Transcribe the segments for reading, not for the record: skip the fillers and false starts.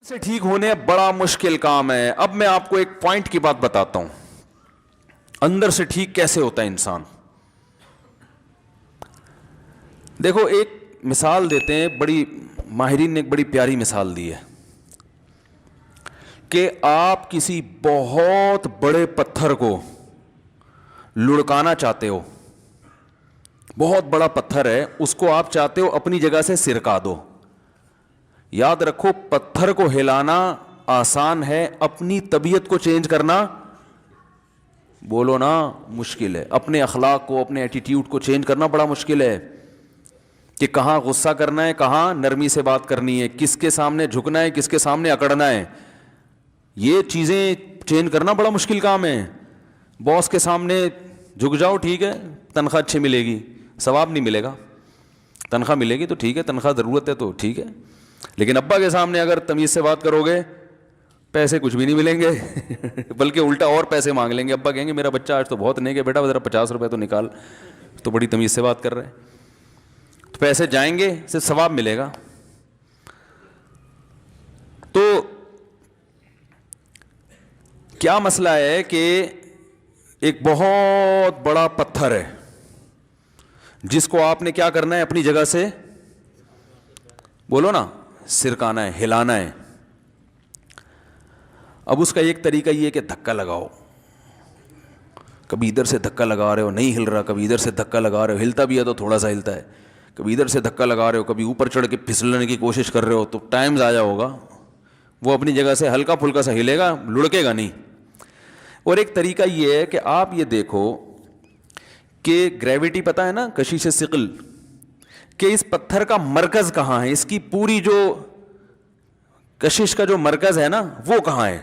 سے ٹھیک ہونے بڑا مشکل کام ہے. اب میں آپ کو ایک پوائنٹ کی بات بتاتا ہوں, اندر سے ٹھیک کیسے ہوتا ہے انسان. دیکھو ایک مثال دیتے ہیں, بڑی ماہرین نے ایک بڑی پیاری مثال دی ہے کہ آپ کسی بہت بڑے پتھر کو لڑکانا چاہتے ہو, بہت بڑا پتھر ہے, اس کو آپ چاہتے ہو اپنی جگہ سے سرکا دو. یاد رکھو پتھر کو ہلانا آسان ہے, اپنی طبیعت کو چینج کرنا بولو نا مشکل ہے. اپنے اخلاق کو, اپنے ایٹیٹیوڈ کو چینج کرنا بڑا مشکل ہے کہ کہاں غصہ کرنا ہے, کہاں نرمی سے بات کرنی ہے, کس کے سامنے جھکنا ہے, کس کے سامنے اکڑنا ہے. یہ چیزیں چینج کرنا بڑا مشکل کام ہے. باس کے سامنے جھک جاؤ ٹھیک ہے, تنخواہ اچھی ملے گی, ثواب نہیں ملے گا. تنخواہ ملے گی تو ٹھیک ہے, تنخواہ ضرورت ہے تو ٹھیک ہے, لیکن ابا کے سامنے اگر تمیز سے بات کرو گے پیسے کچھ بھی نہیں ملیں گے بلکہ الٹا اور پیسے مانگ لیں گے. ابا کہیں گے میرا بچہ آج تو بہت نیک ہے بیٹا, ذرا 50 روپے تو نکال, تو بڑی تمیز سے بات کر رہے ہیں. تو پیسے جائیں گے, صرف ثواب ملے گا. تو کیا مسئلہ ہے کہ ایک بہت بڑا پتھر ہے جس کو آپ نے کیا کرنا ہے, اپنی جگہ سے بولو نا سرکانا ہے, ہلانا ہے. اب اس کا ایک طریقہ یہ ہے کہ دھکا لگاؤ. کبھی ادھر سے دھکا لگا رہے ہو نہیں ہل رہا, کبھی ادھر سے دھکا لگا رہے ہو ہلتا بھی ہے تو تھوڑا سا ہلتا ہے, کبھی ادھر سے دھکا لگا رہے ہو, کبھی اوپر چڑھ کے پھسلنے کی کوشش کر رہے ہو, تو ٹائم ضائع ہوگا. وہ اپنی جگہ سے ہلکا پھلکا سا ہلے گا, لڑکے گا نہیں. اور ایک طریقہ یہ ہے کہ آپ یہ دیکھو کہ گریوٹی پتہ ہے نا, کشش ثقل, کہ اس پتھر کا مرکز کہاں ہے, اس کی پوری جو کشش کا جو مرکز ہے نا وہ کہاں ہے.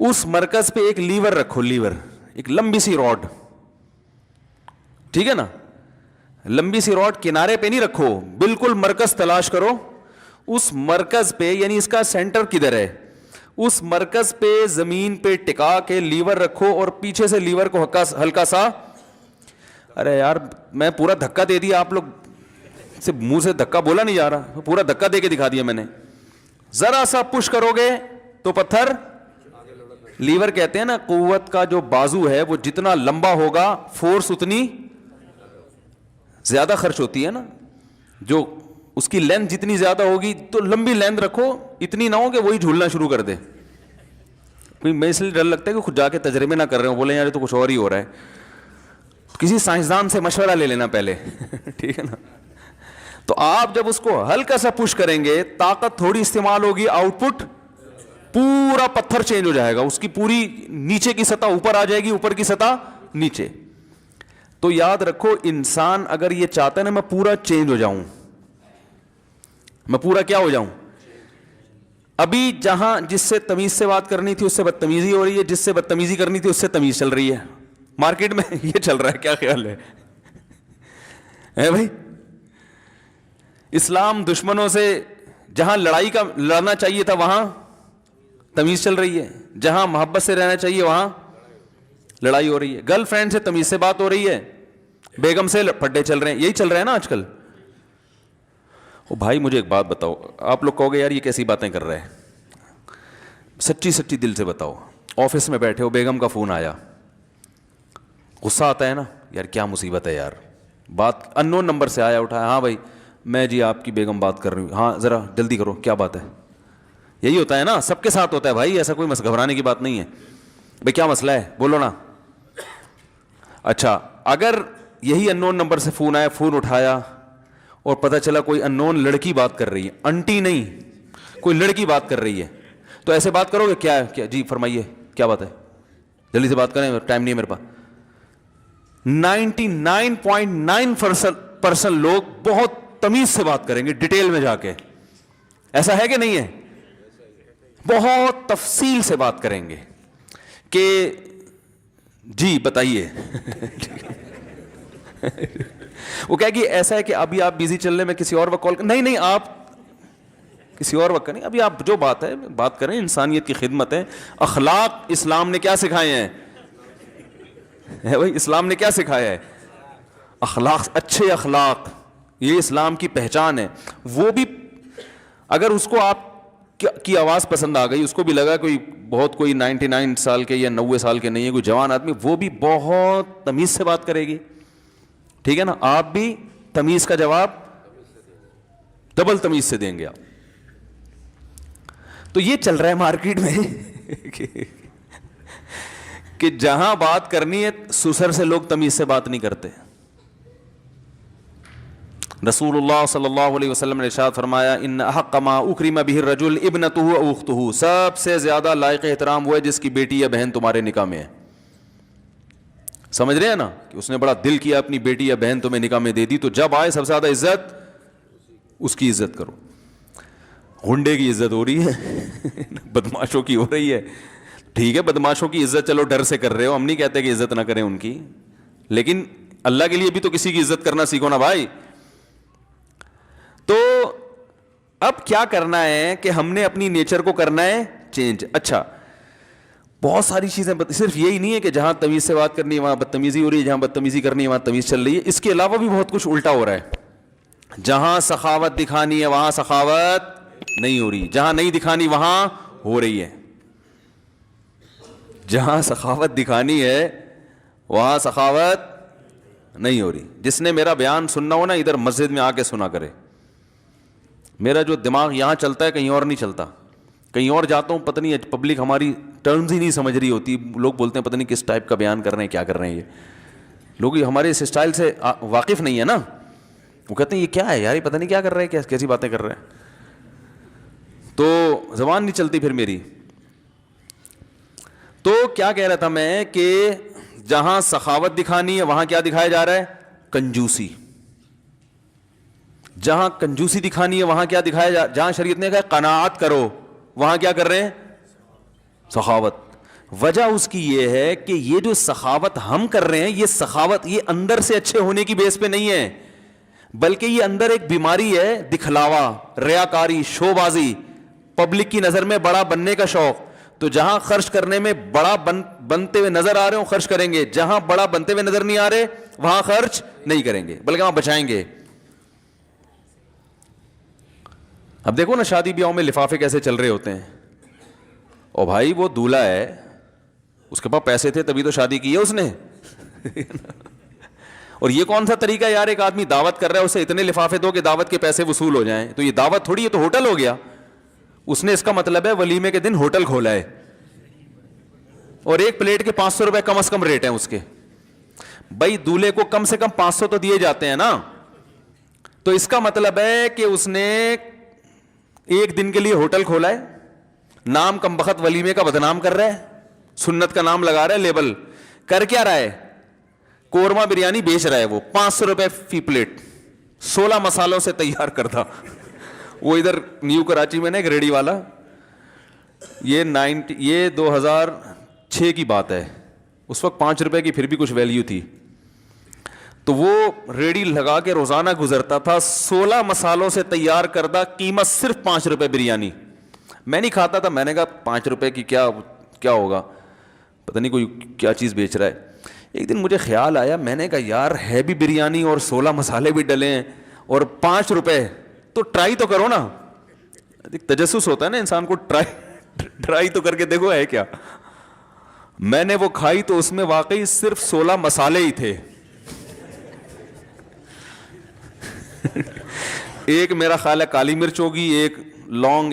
اس مرکز پہ ایک لیور رکھو, لیور, ایک لمبی سی راڈ, ٹھیک ہے نا, لمبی سی راڈ کنارے پہ نہیں رکھو, بالکل مرکز تلاش کرو. اس مرکز پہ یعنی اس کا سینٹر کدھر ہے, اس مرکز پہ زمین پہ ٹکا کے لیور رکھو اور پیچھے سے لیور کو ہلکا سا, ارے یار میں پورا دھکا دے دیا, آپ لوگ صرف منہ سے دھکا بولا نہیں جا رہا, پورا دھکا دے کے دکھا دیا میں نے. ذرا سا پش کرو گے تو پتھر, لیور کہتے ہیں نا قوت کا جو بازو ہے وہ جتنا لمبا ہوگا فورس اتنی زیادہ خرچ ہوتی ہے نا, جو اس کی لینتھ جتنی زیادہ ہوگی تو لمبی لینتھ رکھو, اتنی نہ ہو کہ وہی جھولنا شروع کر دے. میں اس لیے ڈر لگتا ہے کہ خود جا کے تجربے نہ کر رہے ہوں, بولے یار تو کچھ اور ہی ہو رہا ہے. کسی سائنسدان سے مشورہ لے لینا پہلے ٹھیک ہے نا. تو آپ جب اس کو ہلکا سا پش کریں گے, طاقت تھوڑی استعمال ہوگی, آؤٹ پٹ پورا پتھر چینج ہو جائے گا, اس کی پوری نیچے کی سطح اوپر آ جائے گی, اوپر کی سطح نیچے. تو یاد رکھو انسان اگر یہ چاہتا ہے نا میں پورا چینج ہو جاؤں, میں پورا کیا ہو جاؤں, ابھی جہاں جس سے تمیز سے بات کرنی تھی اس سے بدتمیزی ہو رہی ہے, جس سے بدتمیزی کرنی تھی اس سے تمیز چل رہی ہے. مارکیٹ میں یہ چل رہا ہے, کیا خیال ہے بھائی. اسلام دشمنوں سے جہاں لڑائی کا لڑنا چاہیے تھا وہاں تمیز چل رہی ہے, جہاں محبت سے رہنا چاہیے وہاں لڑائی ہو رہی ہے. گرل فرینڈ سے تمیز سے بات ہو رہی ہے, بیگم سے پھڈے چل رہے ہیں. یہی چل رہا ہے نا آج کل. او بھائی مجھے ایک بات بتاؤ, آپ لوگ کہو گے یار یہ کیسی باتیں کر رہے ہیں, سچی سچی دل سے بتاؤ. آفس میں بیٹھے ہو, بیگم کا فون آیا, غصہ آتا ہے نا, یار کیا مصیبت ہے یار, بات ان نون نمبر سے آیا, اٹھایا, ہاں بھائی میں جی آپ کی بیگم بات کر رہی ہوں, ہاں ذرا جلدی کرو کیا بات ہے. یہی ہوتا ہے نا, سب کے ساتھ ہوتا ہے بھائی, ایسا کوئی گھبرانے کی بات نہیں ہے. بھائی کیا مسئلہ ہے بولو نا. اچھا اگر یہی ان نون نمبر سے فون آیا, فون اٹھایا اور پتہ چلا کوئی ان نون لڑکی بات کر رہی ہے, انٹی نہیں کوئی لڑکی بات کر رہی ہے, تو ایسے بات کرو گے کیا جی فرمائیے کیا بات ہے, جلدی سے بات کریں, ٹائم نہیں ہے میرے پاس. 99.9% لوگ بہت تمیز سے بات کریں گے, ڈیٹیل میں جا کے. ایسا ہے کہ نہیں ہے, بہت تفصیل سے بات کریں گے کہ جی بتائیے وہ کہے گی ایسا ہے کہ ابھی آپ بیزی چل رہے, میں کسی اور وقت کال نہیں آپ کسی اور وقت کریں, ابھی آپ جو بات ہے بات کریں, انسانیت کی خدمت ہے. اخلاق اسلام نے کیا سکھائے ہیں بھائی, اسلام نے کیا سکھایا ہے, اخلاق, اچھے اخلاق, یہ اسلام کی پہچان ہے. وہ بھی اگر اس کو آپ کی آواز پسند آ گئی, اس کو بھی لگا کوئی 99 سال کے یا 90 سال کے نہیں ہے, کوئی جوان آدمی, وہ بھی بہت تمیز سے بات کرے گی, ٹھیک ہے نا, آپ بھی تمیز کا جواب ڈبل تمیز سے دیں گے آپ. تو یہ چل رہا ہے مارکیٹ میں کہ جہاں بات کرنی ہے سسر سے لوگ تمیز سے بات نہیں کرتے. رسول اللہ صلی اللہ علیہ وسلم نے ارشاد فرمایا, ان احق ما اکرم به الرجل ابنته او اخته, سب سے زیادہ لائق احترام وہ ہے جس کی بیٹی یا بہن تمہارے نکاح میں ہے. سمجھ رہے ہیں نا کہ اس نے بڑا دل کیا اپنی بیٹی یا بہن تمہیں نکاح میں دے دی, تو جب آئے سب سے زیادہ عزت اس کی عزت کرو. غنڈے کی عزت ہو رہی ہے, بدماشوں کی ہو رہی ہے, ٹھیک ہے, بدماشوں کی عزت چلو ڈر سے کر رہے ہو, ہم نہیں کہتے کہ عزت نہ کریں ان کی, لیکن اللہ کے لیے بھی تو کسی کی عزت کرنا سیکھو نا بھائی. تو اب کیا کرنا ہے کہ ہم نے اپنی نیچر کو کرنا ہے چینج. اچھا, بہت ساری چیزیں, صرف یہی نہیں ہے کہ جہاں تمیز سے بات کرنی ہے وہاں بدتمیزی ہو رہی ہے, جہاں بدتمیزی کرنی ہے وہاں تمیز چل رہی ہے. اس کے علاوہ بھی بہت کچھ الٹا ہو رہا ہے. جہاں سخاوت دکھانی ہے وہاں سخاوت نہیں ہو رہی, جہاں نہیں دکھانی وہاں ہو رہی ہے. جہاں سخاوت دکھانی ہے وہاں سخاوت نہیں ہو رہی. جس نے میرا بیان سننا ہو نا, ادھر مسجد میں آ کے سنا کرے. میرا جو دماغ یہاں چلتا ہے کہیں اور نہیں چلتا. کہیں اور جاتا ہوں, پتہ نہیں پبلک ہماری ٹرمز ہی نہیں سمجھ رہی ہوتی, لوگ بولتے ہیں پتہ نہیں کس ٹائپ کا بیان کر رہے ہیں, کیا کر رہے ہیں, یہ لوگ ہمارے اس اسٹائل سے واقف نہیں ہے نا. وہ کہتے ہیں یہ کیا ہے یار, یہ پتہ نہیں کیا کر رہے ہیں, کیسی باتیں کر رہے ہیں. تو زبان نہیں چلتی پھر میری. تو کیا کہہ رہا تھا میں کہ جہاں سخاوت دکھانی ہے وہاں کیا دکھایا جا رہا ہے, کنجوسی. جہاں کنجوسی دکھانی ہے وہاں کیا دکھایا جہاں شریعت نے کہا قناعت کرو وہاں کیا کر رہے ہیں, سخاوت. وجہ اس کی یہ ہے کہ یہ جو سخاوت ہم کر رہے ہیں, یہ سخاوت یہ اندر سے اچھے ہونے کی بیس پہ نہیں ہے, بلکہ یہ اندر ایک بیماری ہے, دکھلاوا, ریاکاری, شو بازی, پبلک کی نظر میں بڑا بننے کا شوق. تو جہاں خرچ کرنے میں بڑا بنتے ہوئے نظر آ رہے ہوں خرچ کریں گے, جہاں بڑا بنتے ہوئے نظر نہیں آ رہے وہاں خرچ نہیں کریں گے, بلکہ وہاں بچائیں گے. اب دیکھو نا شادی بیاہوں میں لفافے کیسے چل رہے ہوتے ہیں. او بھائی وہ دولہا ہے, اس کے پاس پیسے تھے تبھی تو شادی کی ہے اس نے. اور یہ کون سا طریقہ ہے یار, ایک آدمی دعوت کر رہا ہے اسے اتنے لفافے دو کہ دعوت کے پیسے وصول ہو جائیں. تو یہ دعوت تھوڑی, یہ تو ہوٹل ہو گیا. اس نے اس کا مطلب ہے ولیمے کے دن ہوٹل کھولا ہے, اور ایک پلیٹ کے 500 روپے کم از کم ریٹ ہیں اس کے. بھائی دولہے کو کم سے کم 500 تو دیے جاتے ہیں نا. تو اس کا مطلب ہے کہ اس نے ایک دن کے لیے ہوٹل کھولا ہے, نام کم بخت ولیمے کا بدنام کر رہا ہے, سنت کا نام لگا رہا ہے, لیبل کر کیا رہا ہے, قورمہ بریانی بیچ رہا ہے. وہ 500 روپے فی پلیٹ 16 مسالوں سے تیار کرتا. وہ ادھر نیو کراچی میں نا ایک ریڑی والا, یہ 2006 کی بات ہے, اس وقت 5 روپے کی پھر بھی کچھ ویلیو تھی. تو وہ ریڑی لگا کے روزانہ گزرتا تھا, 16 مسالوں سے تیار کردہ, قیمت صرف 5 روپے بریانی. میں نہیں کھاتا تھا, میں نے کہا 5 روپے کی کیا ہوگا, پتہ نہیں کوئی کیا چیز بیچ رہا ہے. ایک دن مجھے خیال آیا, میں نے کہا یار ہے بھی بریانی اور 16 مسالے بھی ڈلے ہیں اور 5 روپے, تو ٹرائی تو کرو نا. تجسس ہوتا ہے نا انسان کو, ٹرائی تو کر کے دیکھو ہے کیا. میں نے وہ کھائی تو اس میں واقعی صرف 16 مسالے ہی تھے. ایک میرا خیال ہے کالی مرچ ہوگی, ایک لونگ,